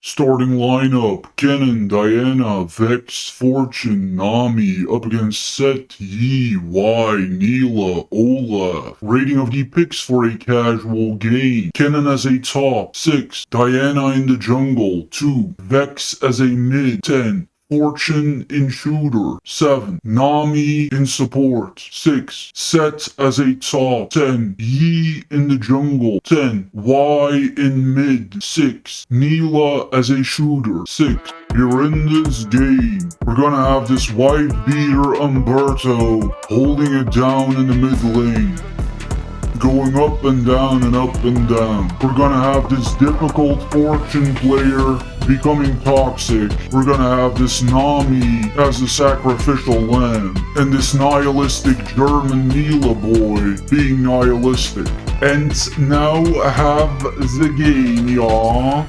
Starting lineup: Kennen, Diana, Vex, Fortune, Nami, up against Set, Yi, Y, Neela, Olaf. Rating of the picks for a casual game: Kennen as a top, 6. Diana in the jungle, 2. Vex as a mid, 10. Fortune in shooter, 7. Nami in support, 6. Set as a top, 10. Yi in the jungle, 10. Y in mid, 6. Neela as a shooter, 6. You're in this game. We're gonna have this wife beater Umberto holding it down in the mid lane, going up and down and up and down. We're gonna have this difficult Fortune player becoming toxic. We're gonna have this Nami as a sacrificial lamb, and this nihilistic German Neela boy being nihilistic. And now have the game, y'all.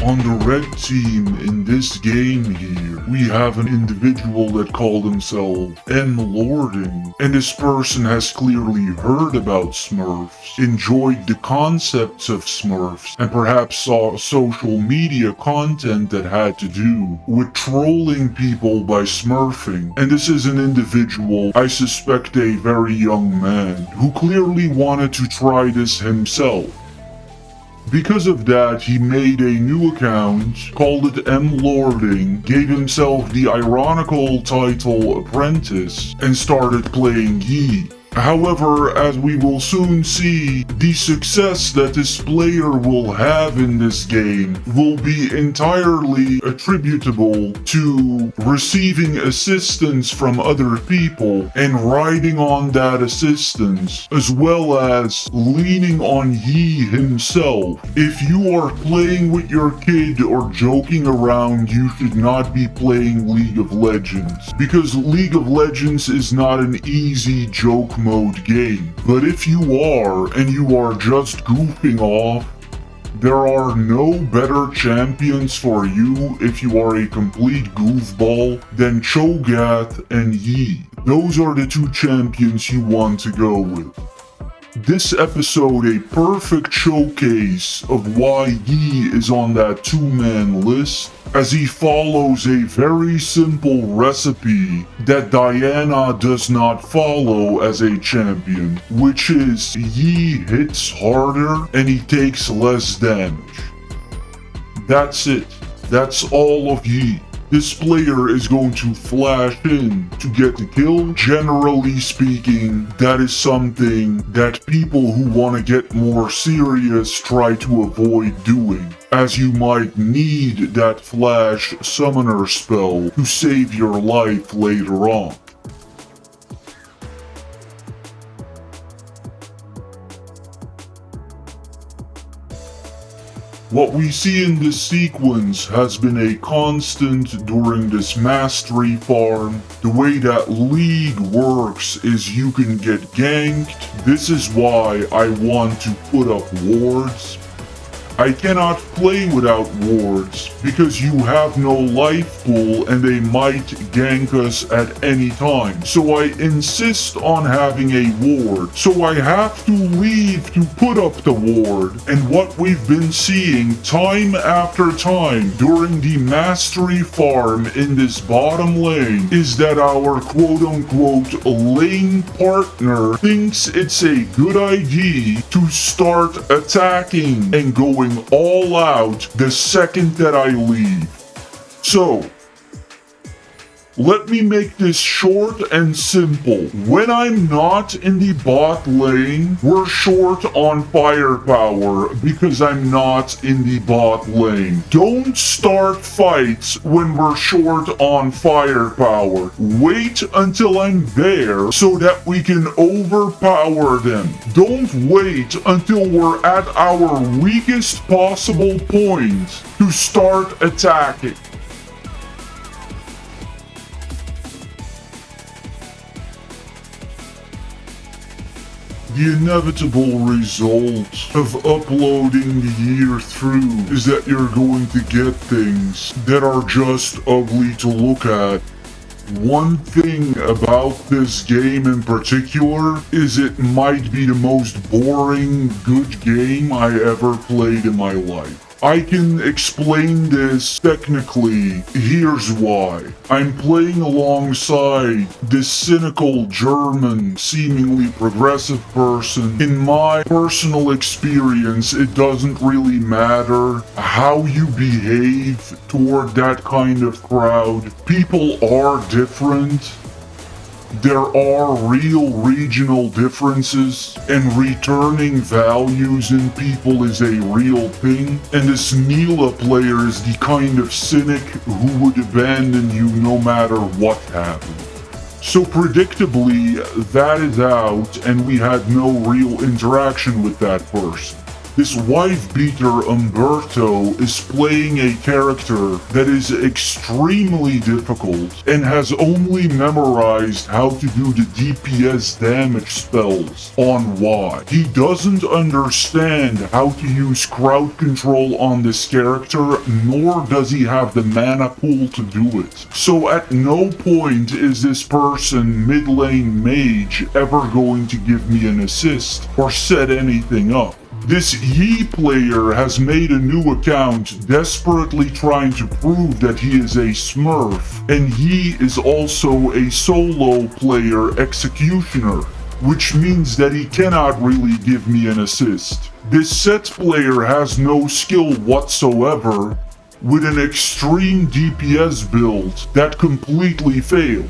On the red team in this game here, we have an individual that called himself M. Lording, and this person has clearly heard about Smurfs, enjoyed the concepts of Smurfs, and perhaps saw social media content that had to do with trolling people by smurfing. And this is an individual, I suspect a very young man, who clearly wanted to try this himself. Because of that, he made a new account, called it M. Lording, gave himself the ironical title Apprentice, and started playing Yi. However, as we will soon see, the success that this player will have in this game will be entirely attributable to receiving assistance from other people and riding on that assistance, as well as leaning on Yi himself. If you are playing with your kid or joking around, you should not be playing League of Legends, because League of Legends is not an easy joke mode game. But if you are, and you are just goofing off, there are no better champions for you if you are a complete goofball than Cho'Gath and Yi. Those are the two champions you want to go with. This episode a perfect showcase of why Yi is on that two-man list, as he follows a very simple recipe that Diana does not follow as a champion, which is Yi hits harder and he takes less damage. That's it. That's all of Yi. This player is going to flash in to get the kill. Generally speaking, that is something that people who want to get more serious try to avoid doing, as you might need that flash summoner spell to save your life later on. What we see in this sequence has been a constant during this mastery farm. The way that League works is you can get ganked. This is why I want to put up wards. I cannot play without wards because you have no life pool and they might gank us at any time. So I insist on having a ward. So I have to leave to put up the ward. And what we've been seeing time after time during the mastery farm in this bottom lane is that our quote-unquote lane partner thinks it's a good idea to start attacking and going all out the second that I leave. So, Let me make this short and simple. When I'm not in the bot lane, we're short on firepower because I'm not in the bot lane. Don't start fights when we're short on firepower. Wait until I'm there so that we can overpower them. Don't wait until we're at our weakest possible point to start attacking. The inevitable result of uploading the year through is that you're going to get things that are just ugly to look at. One thing about this game in particular is it might be the most boring good game I ever played in my life. I can explain this technically. Here's why. I'm playing alongside this cynical German, seemingly progressive person. In my personal experience, it doesn't really matter how you behave toward that kind of crowd. People are different. There are real regional differences, and returning values in people is a real thing. And this Mila player is the kind of cynic who would abandon you no matter what happened. So predictably, that is out, and we had no real interaction with that person. This wife-beater Umberto is playing a character that is extremely difficult and has only memorized how to do the DPS damage spells on Y. He doesn't understand how to use crowd control on this character, nor does he have the mana pool to do it. So at no point is this person mid-lane mage ever going to give me an assist or set anything up. This Yi player has made a new account desperately trying to prove that he is a smurf, and Yi is also a solo player executioner, which means that he cannot really give me an assist. This Set player has no skill whatsoever, with an extreme DPS build that completely failed.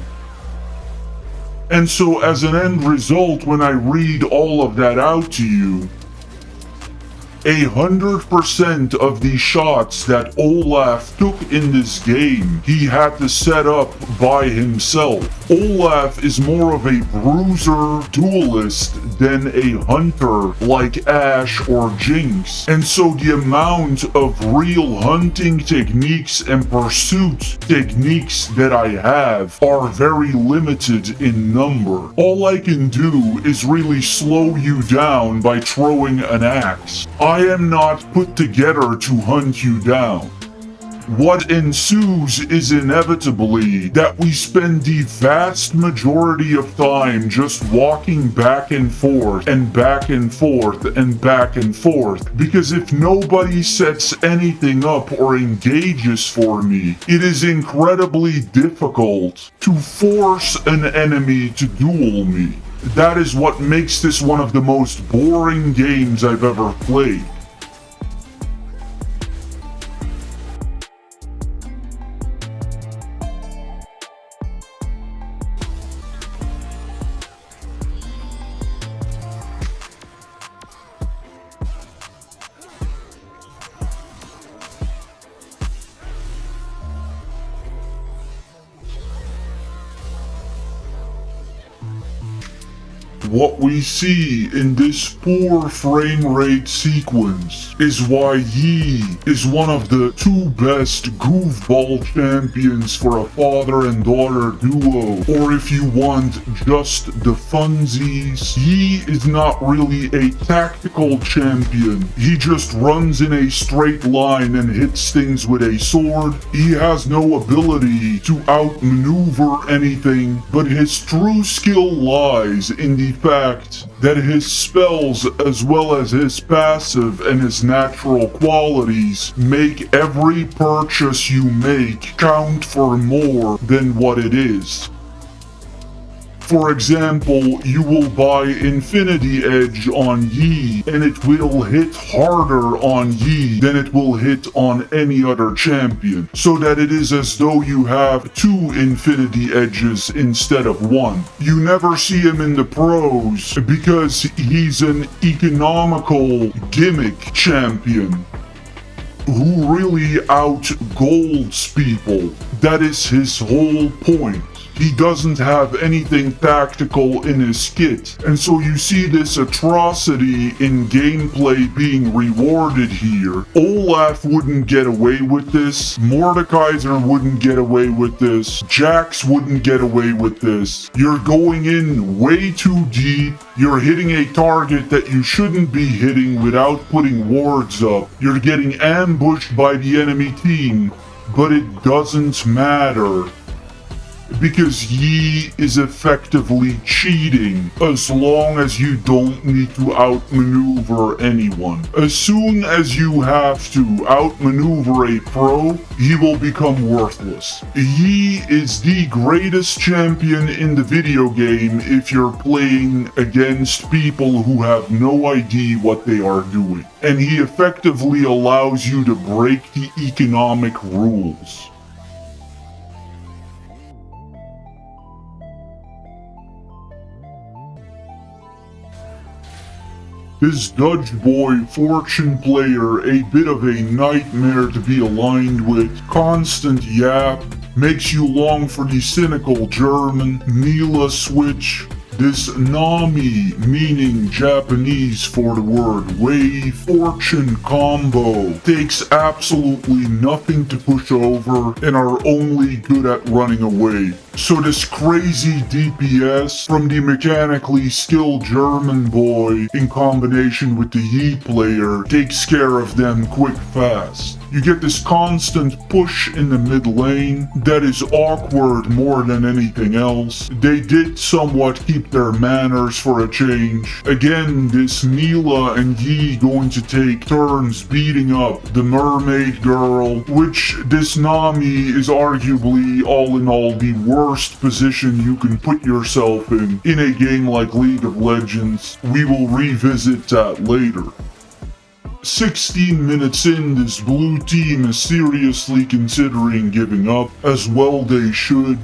And so as an end result, when I read all of that out to you, 100% of the shots that Olaf took in this game, he had to set up by himself. Olaf is more of a bruiser duelist than a hunter like Ashe or Jinx. And so the amount of real hunting techniques and pursuit techniques that I have are very limited in number. All I can do is really slow you down by throwing an axe. I am not put together to hunt you down. What ensues is inevitably that we spend the vast majority of time just walking back and forth and back and forth and back and forth, because if nobody sets anything up or engages for me, it is incredibly difficult to force an enemy to duel me. That is what makes this one of the most boring games I've ever played. What we see in this poor frame rate sequence is why Yi is one of the two best goofball champions for a father and daughter duo, or if you want just the funsies. Yi is not really a tactical champion. He just runs in a straight line and hits things with a sword. He has no ability to outmaneuver anything, but his true skill lies in the fact that his spells as well as his passive and his natural qualities make every purchase you make count for more than what it is. For example, you will buy Infinity Edge on Yi, and it will hit harder on Yi than it will hit on any other champion, so that it is as though you have 2 Infinity Edges instead of 1. You never see him in the pros because he's an economical gimmick champion who really out-golds people. That is his whole point. He doesn't have anything tactical in his kit, and so you see this atrocity in gameplay being rewarded here. Olaf wouldn't get away with this, Mordekaiser wouldn't get away with this, Jax wouldn't get away with this. You're going in way too deep, you're hitting a target that you shouldn't be hitting without putting wards up, you're getting ambushed by the enemy team, but it doesn't matter. Because Yi is effectively cheating as long as you don't need to outmaneuver anyone. As soon as you have to outmaneuver a pro, he will become worthless. Yi is the greatest champion in the video game if you're playing against people who have no idea what they are doing. And he effectively allows you to break the economic rules. This Dutch boy fortune player, a bit of a nightmare to be aligned with, constant yap, makes you long for the cynical German Mila switch. This Nami, meaning Japanese for the word wave, fortune combo, takes absolutely nothing to push over and are only good at running away. So this crazy DPS from the mechanically skilled German boy in combination with the Yi player takes care of them quick fast. You get this constant push in the mid lane that is awkward more than anything else. They did somewhat keep their manners for a change. Again, this Mila and Yi going to take turns beating up the mermaid girl, which this Nami is arguably all in all the worst position you can put yourself in a game like League of Legends. We will revisit that later. 16 minutes in, this blue team is seriously considering giving up, as well they should.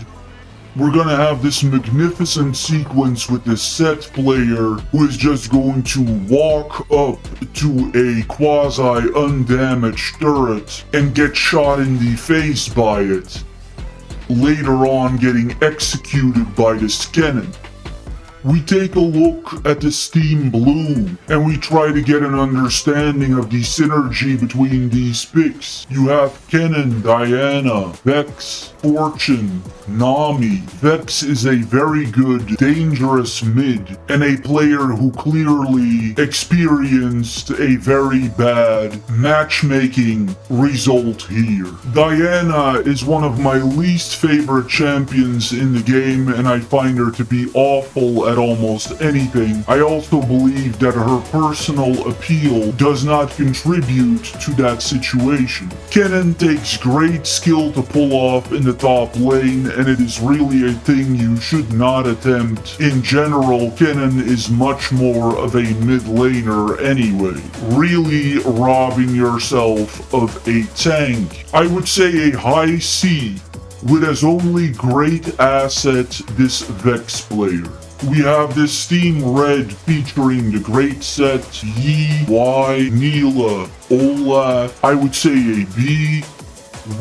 We're gonna have this magnificent sequence with the Set player who is just going to walk up to a quasi-undamaged turret and get shot in the face by it, later on getting executed by this cannon. We take a look at the Steam Blue, and we try to get an understanding of the synergy between these picks. You have Kennen, Diana, Vex, Fortune, Nami. Vex is a very good, dangerous mid, and a player who clearly experienced a very bad matchmaking result here. Diana is one of my least favorite champions in the game, and I find her to be awful at almost anything. I also believe that her personal appeal does not contribute to that situation. Kennen takes great skill to pull off in the top lane, and it is really a thing you should not attempt. In general, Kennen is much more of a mid laner anyway, really robbing yourself of a tank. I would say a high C, with as only great asset this Vex player. We have this Steam Red featuring the great set, Yi, Y, Mila, Olaf. I would say a B.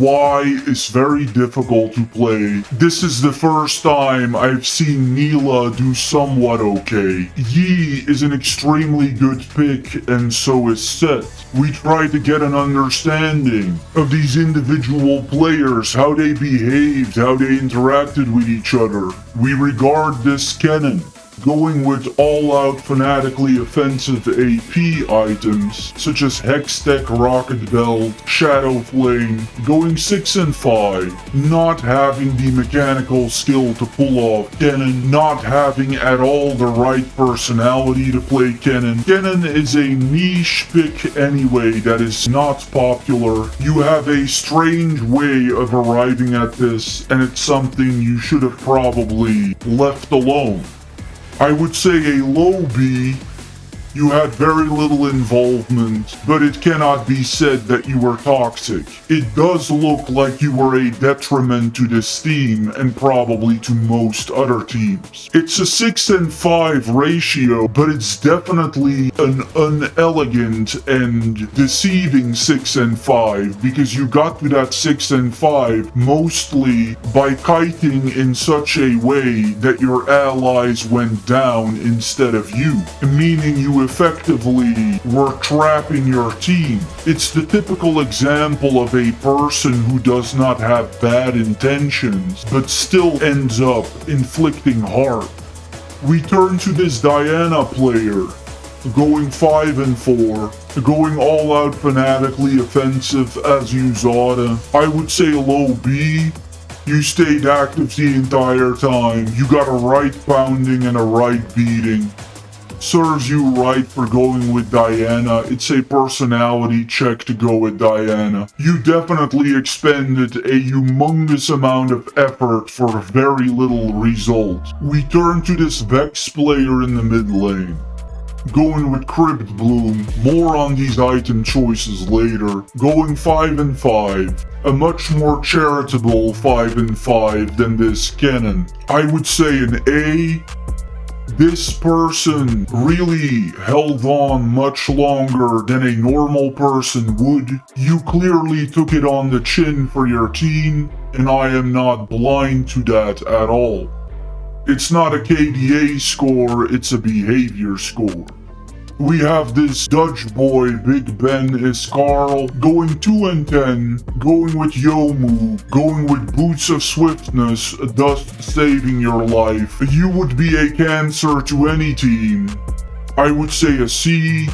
Y is very difficult to play. This is the first time I've seen Mila do somewhat okay. Yi is an extremely good pick, and so is Set. We try to get an understanding of these individual players, how they behaved, how they interacted with each other. We regard this Kennen, going with all-out fanatically offensive AP items, such as Hextech Rocket Belt, Shadow Flame, going 6 and 5, not having the mechanical skill to pull off Kennen, not having at all the right personality to play Kennen. Kennen is a niche pick anyway that is not popular. You have a strange way of arriving at this, and it's something you should have probably left alone. I would say a low B. You had very little involvement, but it cannot be said that you were toxic. It does look like you were a detriment to this team and probably to most other teams. It's a 6 and 5 ratio, but it's definitely an unelegant and deceiving 6 and 5 because you got to that 6 and 5 mostly by kiting in such a way that your allies went down instead of you, meaning you effectively were trapping your team. It's the typical example of a person who does not have bad intentions, but still ends up inflicting harm. We turn to this Diana player, going 5 and 4, going all out fanatically offensive as Uzada. I would say a low B. You stayed active the entire time. You got a right pounding and a right beating. Serves you right for going with Diana. It's a personality check to go with Diana. You definitely expended a humongous amount of effort for very little result. We turn to this Vex player in the mid lane. Going with Crypt Bloom, more on these item choices later. Going 5 and 5, a much more charitable 5 and 5 than this Kennen. I would say an A. This person really held on much longer than a normal person would. You clearly took it on the chin for your team, and I am not blind to that at all. It's not a KDA score, it's a behavior score. We have this Dutch boy, Big Ben Iskarl, going 2 and 10, going with Yomu, going with Boots of Swiftness, thus saving your life. You would be a cancer to any team. I would say a C.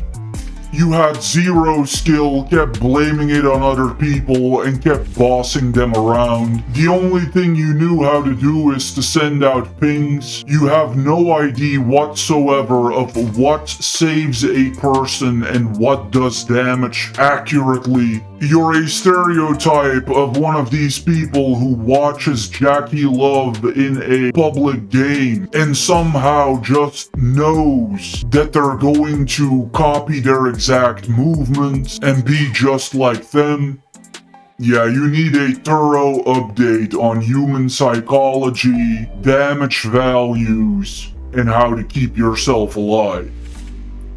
You had zero skill, kept blaming it on other people, and kept bossing them around. The only thing you knew how to do is to send out pings. You have no idea whatsoever of what saves a person and what does damage accurately. You're a stereotype of one of these people who watches Jackie Love in a public game and somehow just knows that they're going to copy their exact movements and be just like them. Yeah, you need a thorough update on human psychology, damage values, and how to keep yourself alive.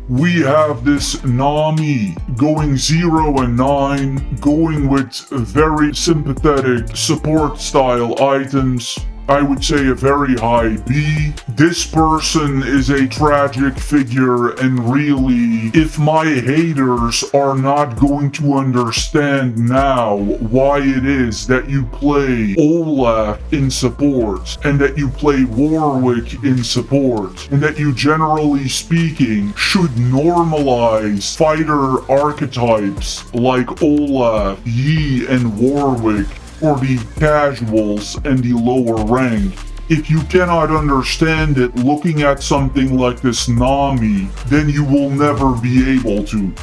We have this Nami going 0 and 9, going with very sympathetic support style items. I would say a very high B. This person is a tragic figure, and really, if my haters are not going to understand now why it is that you play Olaf in support, and that you play Warwick in support, and that you generally speaking should normalize fighter archetypes like Olaf, Yi, and Warwick for the casuals and the lower rank. If you cannot understand it looking at something like this Nami, then you will never be able to.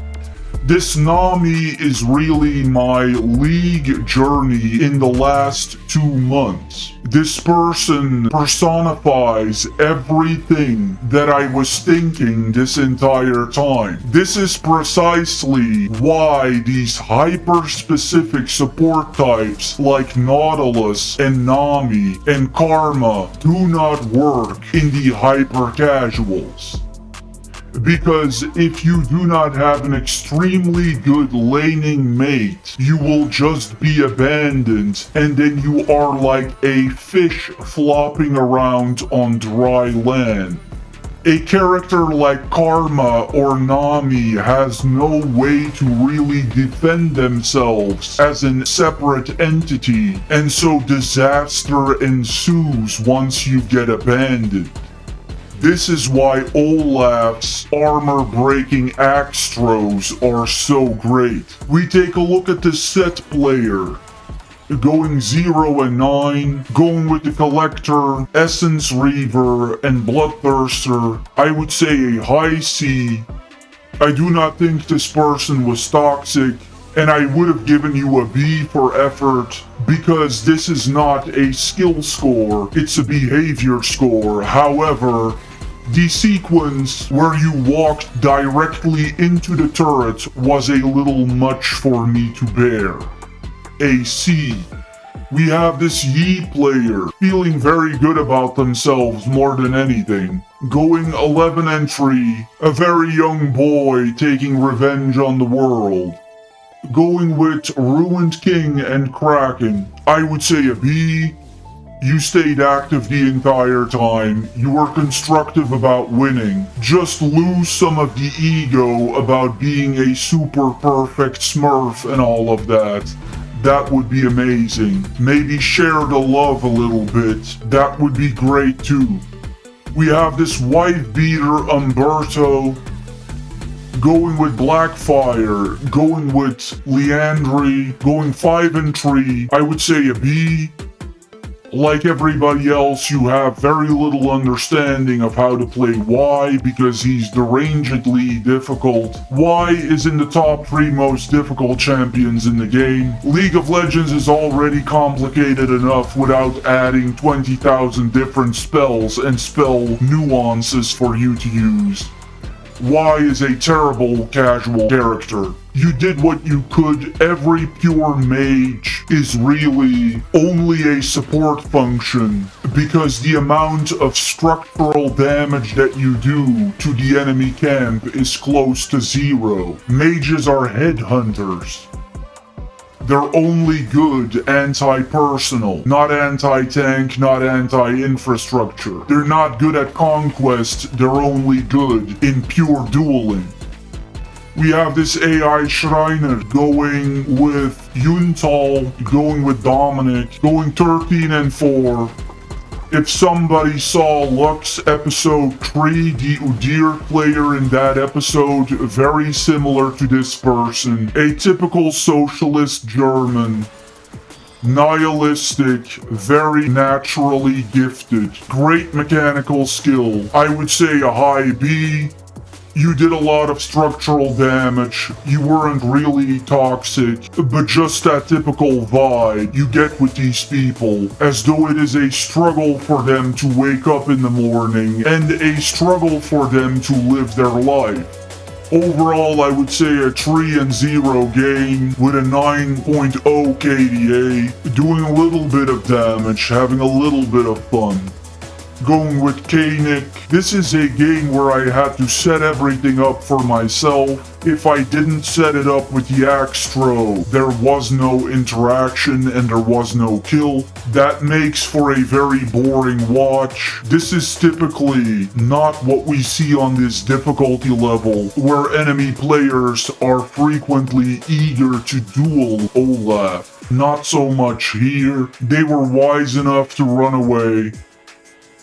This Nami is really my league journey in the last 2 months. This person personifies everything that I was thinking this entire time. This is precisely why these hyper-specific support types like Nautilus and Nami and Karma do not work in the hyper-casuals. Because if you do not have an extremely good laning mate, you will just be abandoned, and then you are like a fish flopping around on dry land. A character like Karma or Nami has no way to really defend themselves as a separate entity, and so disaster ensues once you get abandoned. This is why Olaf's armor-breaking axe throws are so great. We take a look at the set player. Going 0 and 9, going with the Collector, Essence Reaver, and Bloodthirster, I would say a high C. I do not think this person was toxic, and I would have given you a B for effort, because this is not a skill score, it's a behavior score. However, the sequence where you walked directly into the turret was a little much for me to bear. A C. We have this Yi player feeling very good about themselves more than anything. Going 11 and 3, a very young boy taking revenge on the world. Going with Ruined King and Kraken, I would say a B. You stayed active the entire time, you were constructive about winning. Just lose some of the ego about being a super perfect smurf and all of that. That would be amazing. Maybe share the love a little bit. That would be great too. We have this wife beater Umberto. Going with Blackfire. Going with Leandri. Going 5 and 3. I would say a B. Like everybody else, you have very little understanding of how to play Y because he's derangedly difficult. Y is in the top 3 most difficult champions in the game. League of Legends is already complicated enough without adding 20,000 different spells and spell nuances for you to use. Y is a terrible casual character. You did what you could. Every pure mage is really only a support function because the amount of structural damage that you do to the enemy camp is close to 0. Mages are headhunters. They're only good anti-personal, not anti-tank, not anti-infrastructure. They're not good at conquest, they're only good in pure dueling. We have this AI Shriner going with Yuntal, going with Dominic, going 13 and 4. If somebody saw Lux episode 3, the Udyr player in that episode, very similar to this person. A typical socialist German. Nihilistic, very naturally gifted, great mechanical skill. I would say a high B. You did a lot of structural damage, you weren't really toxic, but just that typical vibe you get with these people, as though it is a struggle for them to wake up in the morning, and a struggle for them to live their life. Overall, I would say a 3 and 0 game with a 9.0 KDA, doing a little bit of damage, having a little bit of fun. Going with K-Nick, this is a game where I had to set everything up for myself. If I didn't set it up with the axe throw, there was no interaction and there was no kill. That makes for a very boring watch. This is typically not what we see on this difficulty level, where enemy players are frequently eager to duel Olaf. Not so much here. They were wise enough to run away.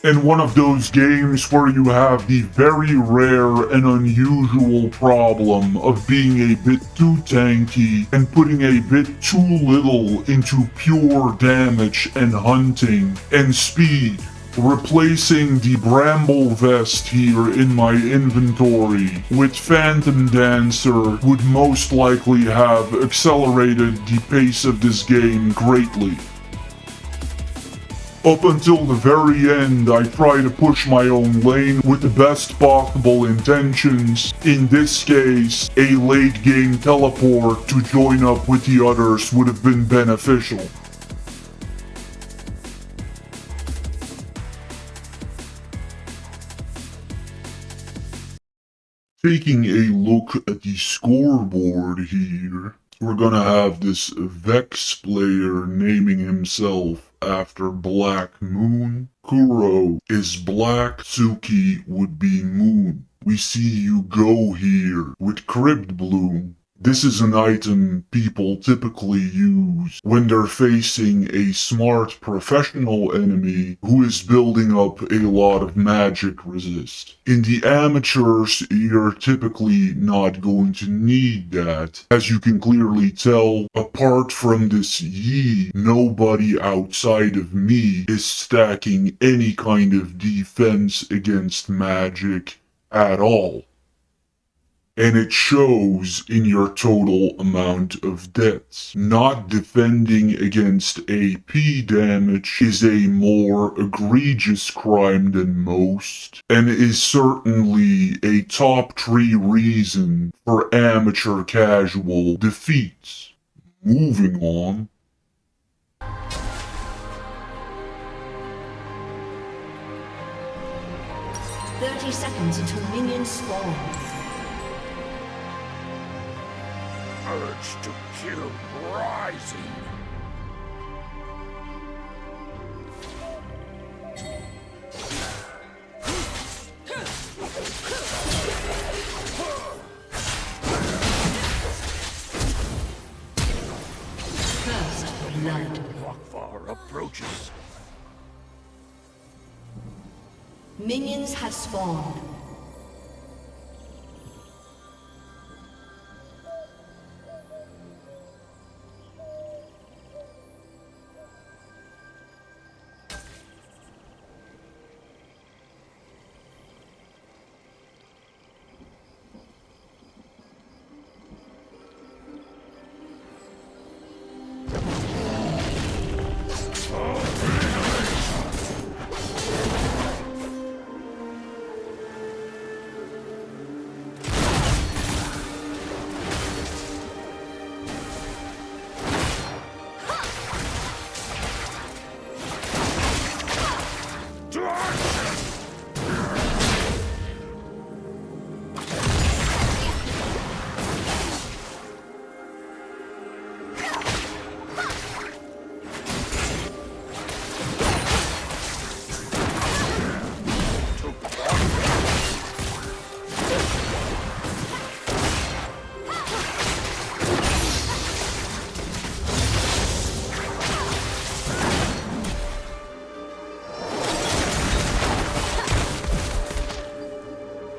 In one of those games where you have the very rare and unusual problem of being a bit too tanky and putting a bit too little into pure damage and hunting and speed. Replacing the Bramble Vest here in my inventory with Phantom Dancer would most likely have accelerated the pace of this game greatly. Up until the very end, I try to push my own lane with the best possible intentions. In this case, a late game teleport to join up with the others would have been beneficial. Taking a look at the scoreboard here, we're gonna have this Vex player naming himself after Black Moon. Kuro is black, Suki would be moon. We see you go here with Crypt Bloom. This is an item people typically use when they're facing a smart professional enemy who is building up a lot of magic resist. In the amateurs, you're typically not going to need that. As you can clearly tell, apart from this Yi, nobody outside of me is stacking any kind of defense against magic at all. And it shows in your total amount of deaths. Not defending against AP damage is a more egregious crime than most, and is certainly a top 3 reason for amateur casual defeats. Moving on. 30 seconds until minions spawn. Urge to kill rising. First blood. Wakfar approaches. Minions have spawned.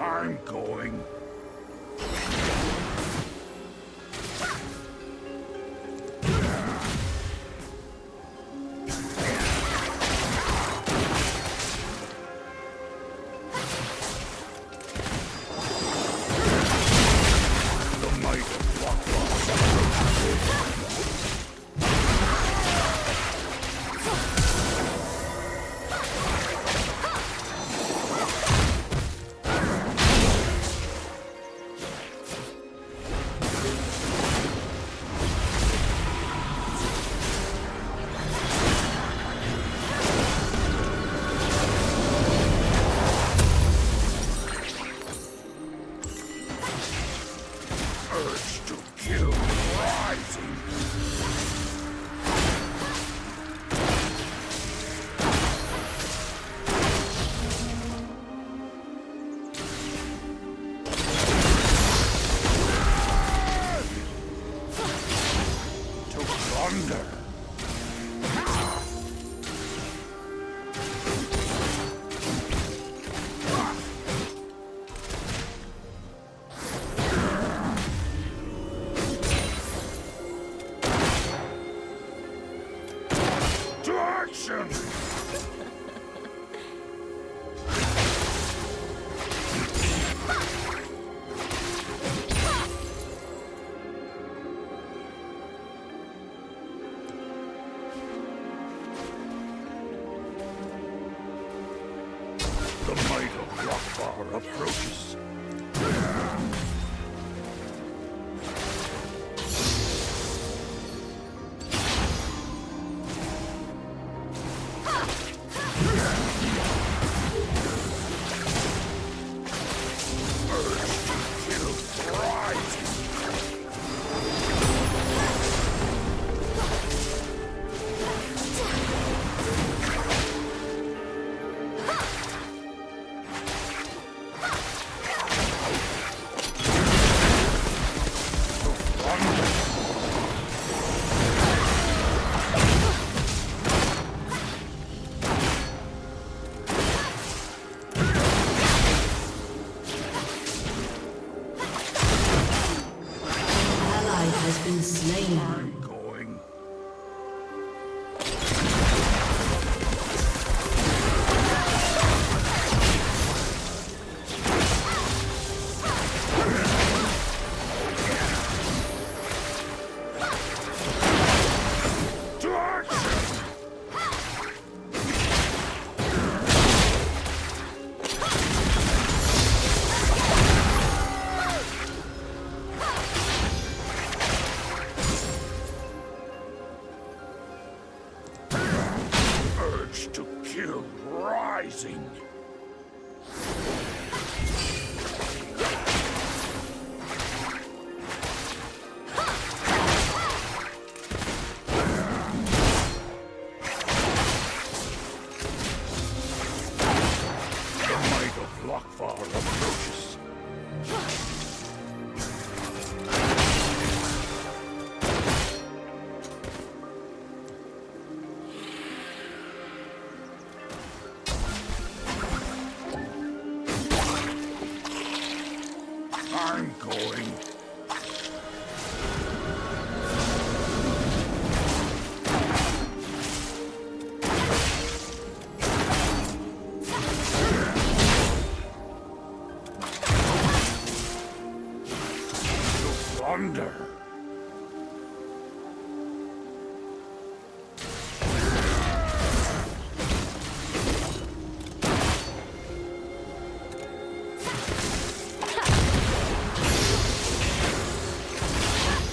I'm going. The might of urge to kill rising. To plunder. To action! The might of Wakfar approaches. Urge to kill rising. The might of Lockfar approaches. I'm going. To plunder.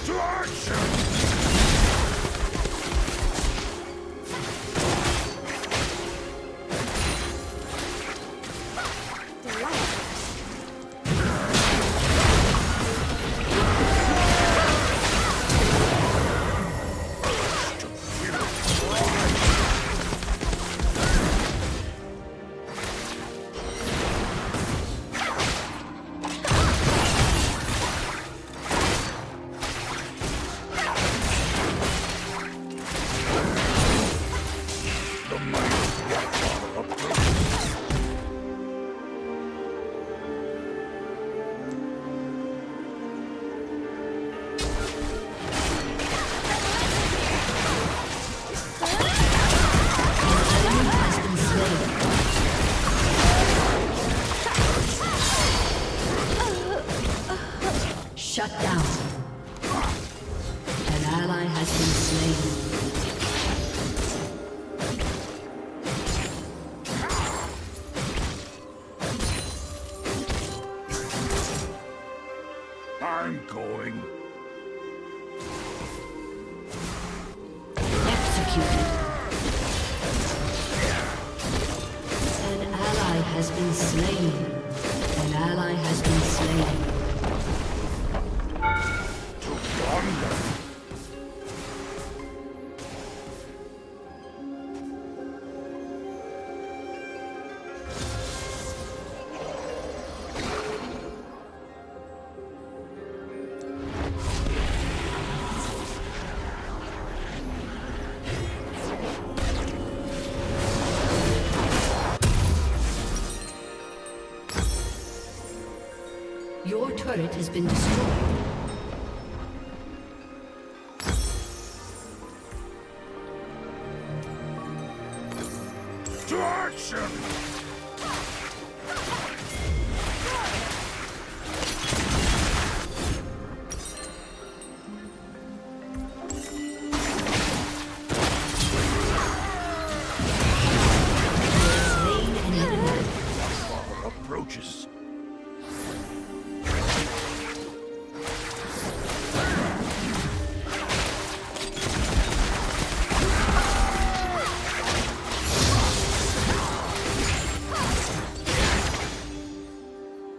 To action! To kill rise. The might of Lockfar approaches. Has been slain. Shut down. An ally has been slain. I'm going. Executed. An ally has been slain. An ally has been slain. To plunder. Your turret has been destroyed. To action! Slain an enemy. Lockfar approaches.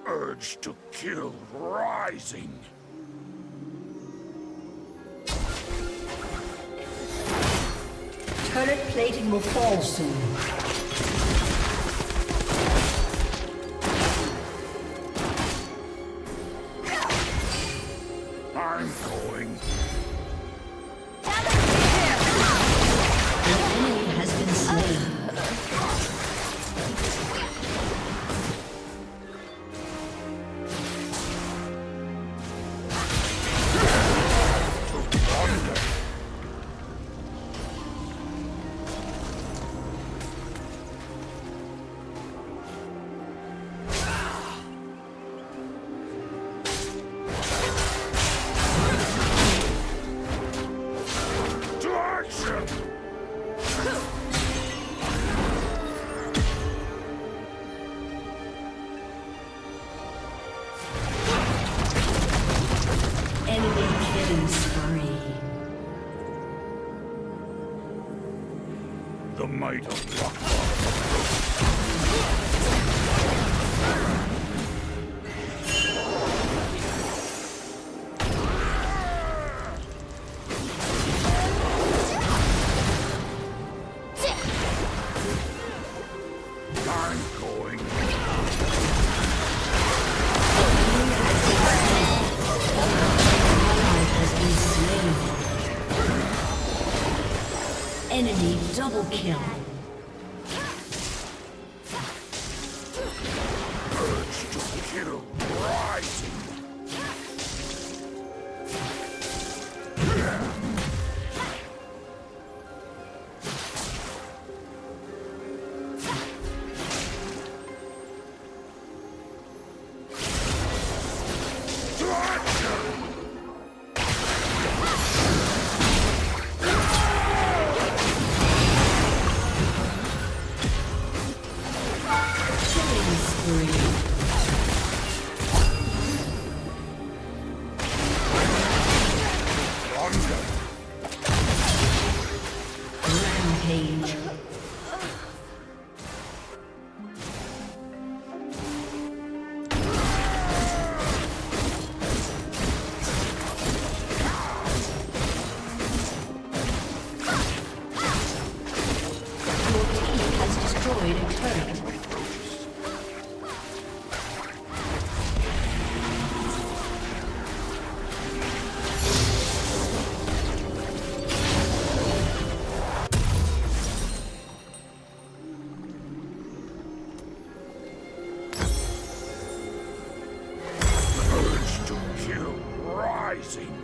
Urge to kill rising. Turret plating will fall soon. I'm going. An enemy has been slain. To plunder. The might of luck. I'm going. Enemy double kill. Urge to kill rising. Killing spree. Rampage. Your team has destroyed a turret. Urge to kill rising.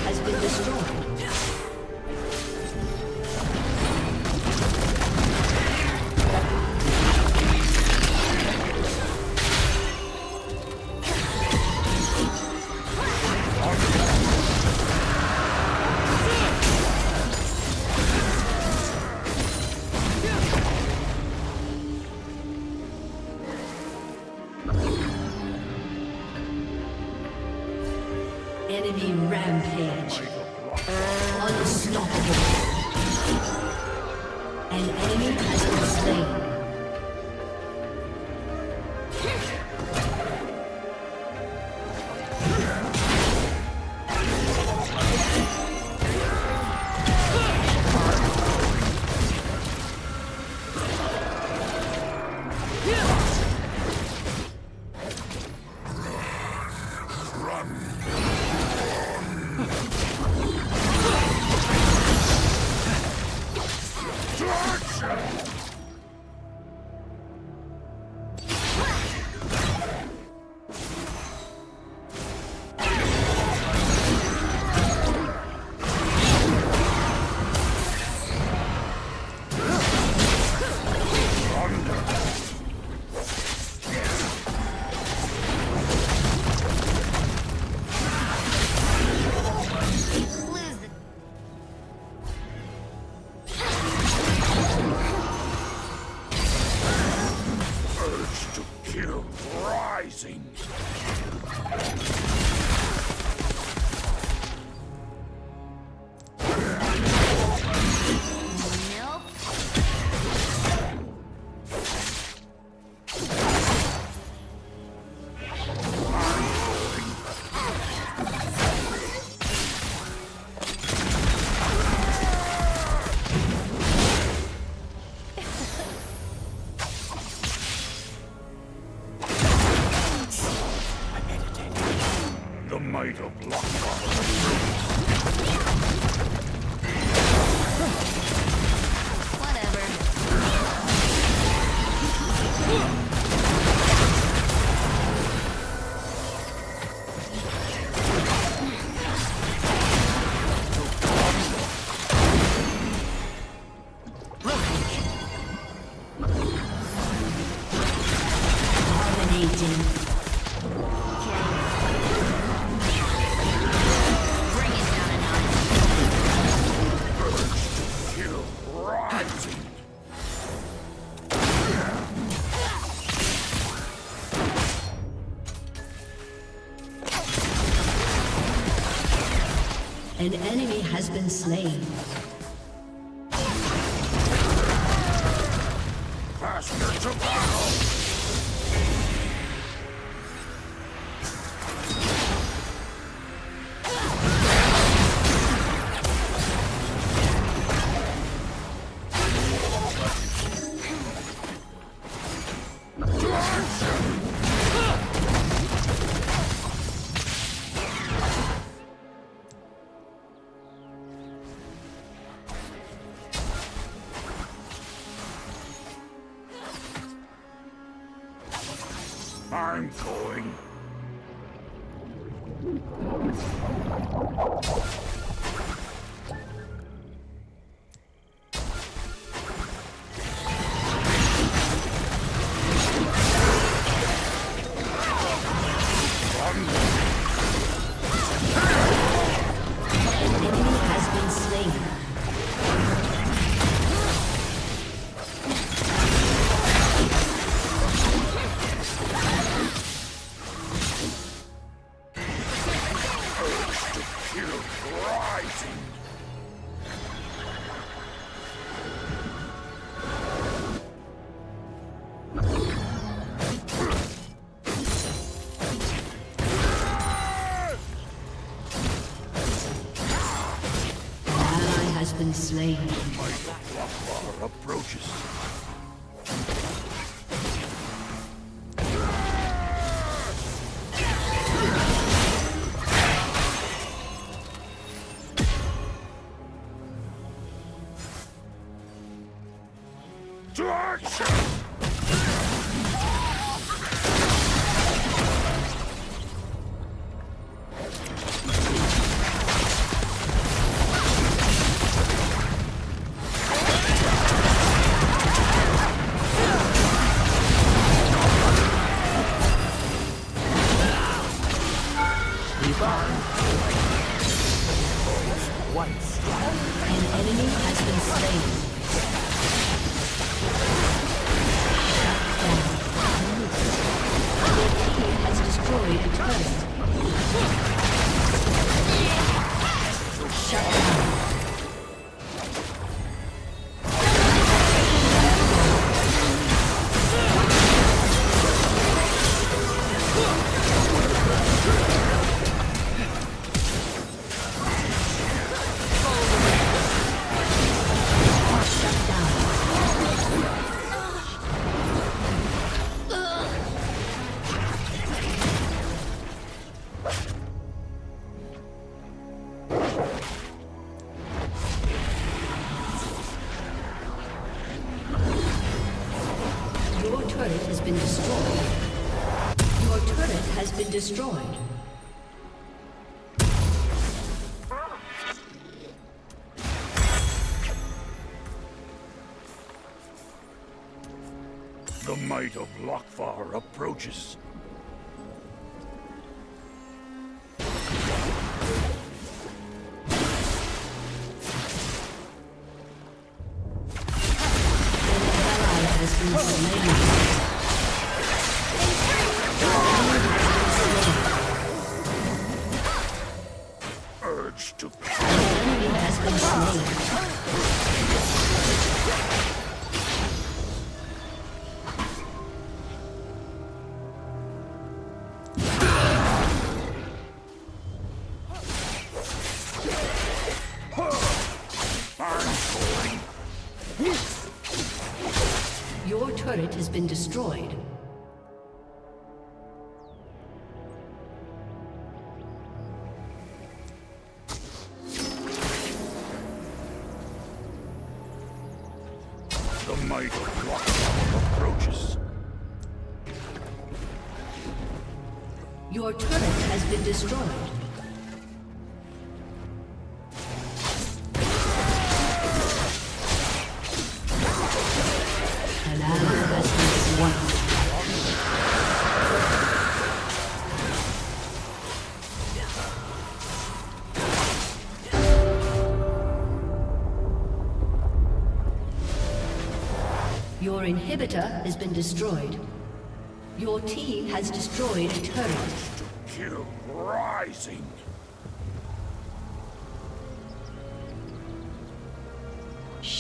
Has been destroyed. Enemy rampage. Unstoppable. An enemy has been slain. Urge to kill rising. The might of luck. Whatever. An enemy has been slain. Faster to battle! I'm going. Been slain. My Lockbar approaches. To action! An enemy has been slain. Your team has destroyed a turret. Shut down. Your turret has been destroyed. Your turret has been destroyed. The might of Lockbar approaches. Urge to Enemy has been slain. Your turret has been destroyed. the might of Lockbar approaches. Your turret has been destroyed. An ally has been slain. Your inhibitor has been destroyed. Your team has destroyed a turret. Kill rising.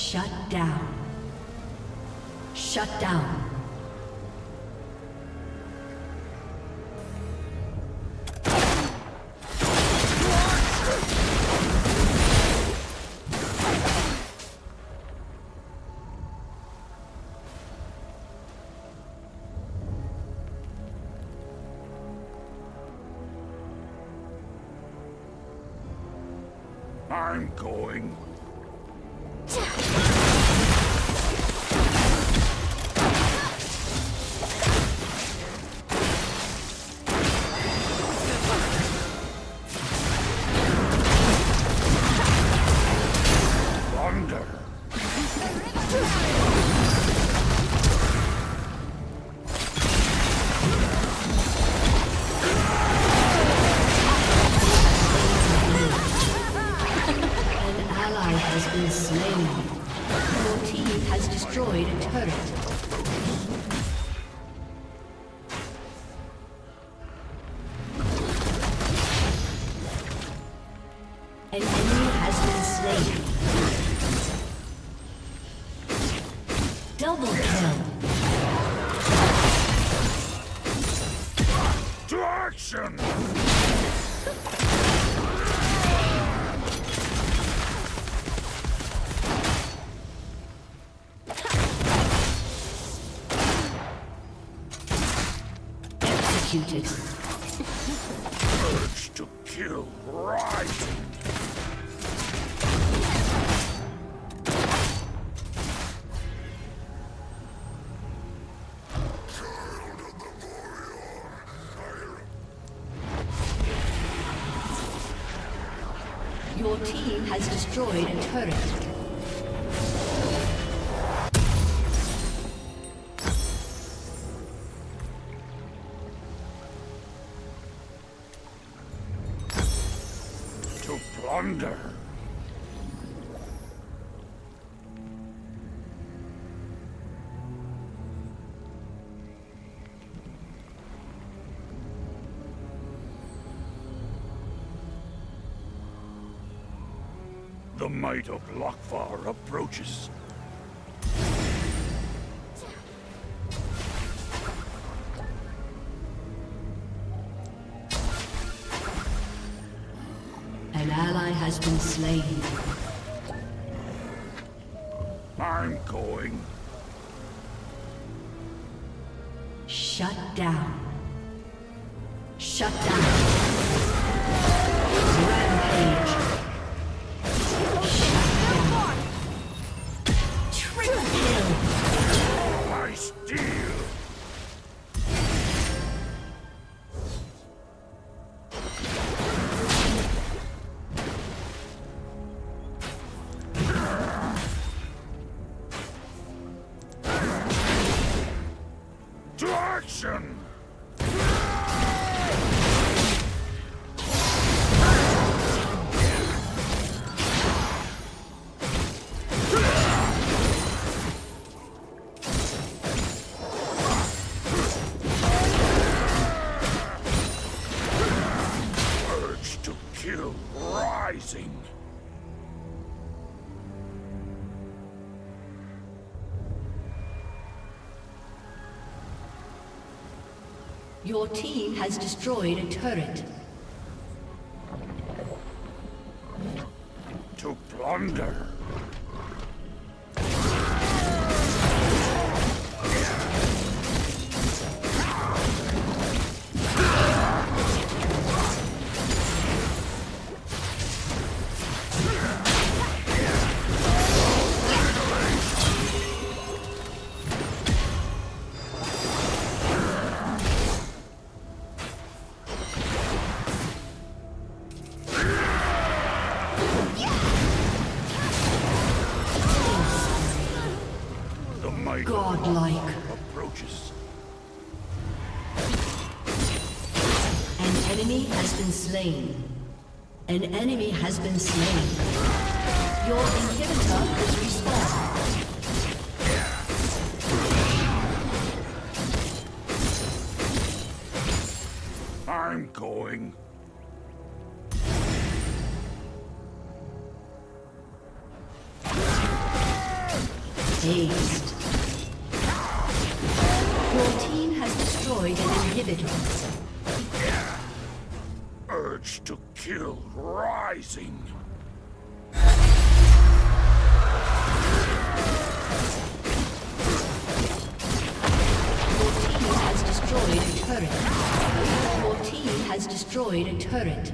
Shut down. Shut down. I'm going. Thunder. An ally has been slain. Your team has destroyed a turret. An enemy has been slain. Double kill. To action! Executed. Urge to kill rising. Your team has destroyed a turret. To plunder. The might of Lokvar approaches. An ally has been slain. I'm going. Shut down. Shut down. Rampage. Shut down. Triple kill. I steal. To action! Urge to kill rising. Your team has destroyed a turret. To plunder. The might Godlike. approaches. An enemy has been slain. An enemy has been slain. Your inhibitor has respawned. I'm going. Aced. Your team has destroyed an inhibitor. Urge to kill rising. Your team has destroyed a turret. Your team has destroyed a turret.